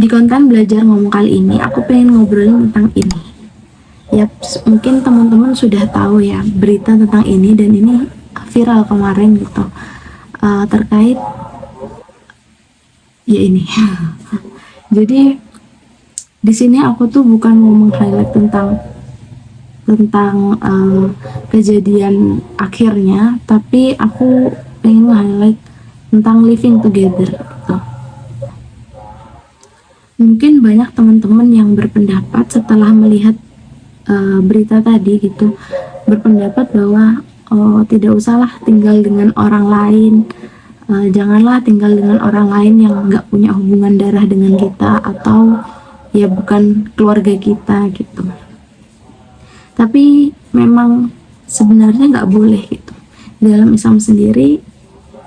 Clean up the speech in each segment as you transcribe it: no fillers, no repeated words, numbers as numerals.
Di konten belajar ngomong kali ini, aku pengen ngobrolin tentang ini. Ya, mungkin teman-teman sudah tahu ya berita tentang ini, dan ini viral kemarin gitu. Terkait ya ini. Jadi di sini aku tuh bukan mau meng-highlight tentang kejadian akhirnya, tapi aku pengen meng-highlight tentang living together gitu. Mungkin banyak teman-teman yang berpendapat setelah melihat berita tadi gitu, berpendapat bahwa tidak usahlah tinggal dengan orang lain, janganlah tinggal dengan orang lain yang nggak punya hubungan darah dengan kita, atau ya bukan keluarga kita gitu. Tapi memang sebenarnya nggak boleh gitu. Dalam Islam sendiri,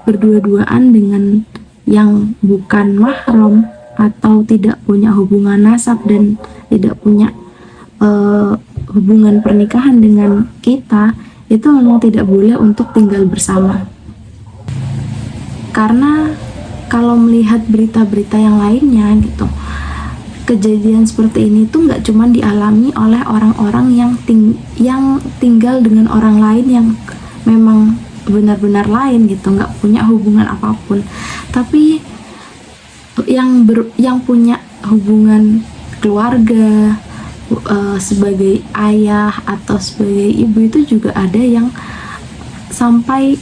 berdua-duaan dengan yang bukan mahram atau tidak punya hubungan nasab dan tidak punya hubungan pernikahan dengan kita, itu memang tidak boleh untuk tinggal bersama. Karena kalau melihat berita-berita yang lainnya gitu, kejadian seperti ini tuh nggak cuma dialami oleh orang-orang yang tinggal dengan orang lain yang memang benar-benar lain gitu, nggak punya hubungan apapun, tapi yang punya hubungan keluarga, sebagai ayah atau sebagai ibu, itu juga ada yang sampai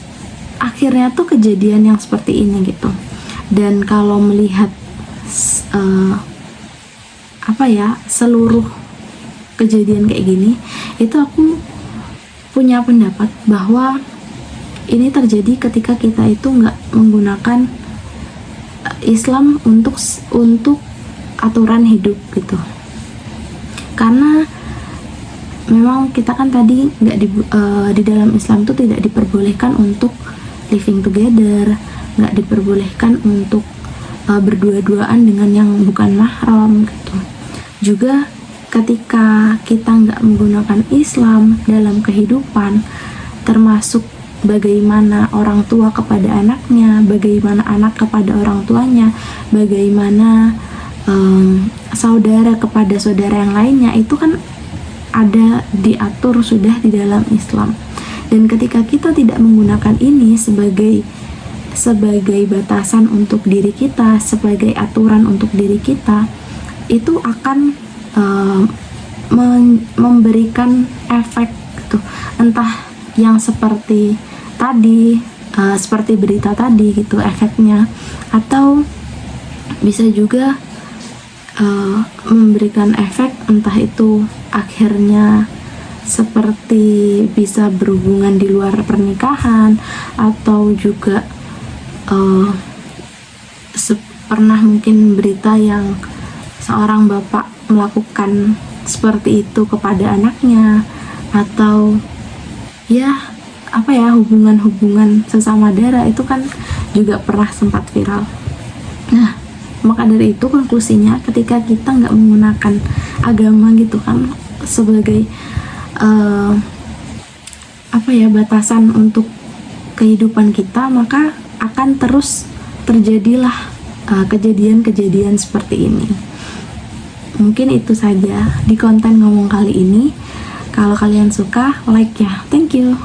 akhirnya tuh kejadian yang seperti ini gitu. Dan kalau melihat seluruh kejadian kayak gini, itu aku punya pendapat bahwa ini terjadi ketika kita itu nggak menggunakan Islam untuk aturan hidup gitu. Karena memang kita kan tadi nggak di dalam Islam tuh tidak diperbolehkan untuk living together, nggak diperbolehkan untuk berdua-duaan dengan yang bukan mahram gitu. Juga ketika kita nggak menggunakan Islam dalam kehidupan, termasuk bagaimana orang tua kepada anaknya, bagaimana anak kepada orang tuanya, bagaimana saudara kepada saudara yang lainnya, itu kan ada diatur sudah di dalam Islam. Dan ketika kita tidak menggunakan ini sebagai batasan untuk diri kita, sebagai aturan untuk diri kita, itu akan memberikan efek gitu, entah yang seperti tadi, seperti berita tadi gitu efeknya, atau bisa juga memberikan efek entah itu akhirnya seperti bisa berhubungan di luar pernikahan, atau juga pernah mungkin berita yang seorang bapak melakukan seperti itu kepada anaknya, atau hubungan sesama darah, itu kan juga pernah sempat viral. Nah, maka dari itu konklusinya, ketika kita nggak menggunakan agama gitu kan sebagai batasan untuk kehidupan kita, maka akan terus terjadilah kejadian-kejadian seperti ini. Mungkin itu saja di konten ngomong kali ini. Kalau kalian suka, like ya. Thank you.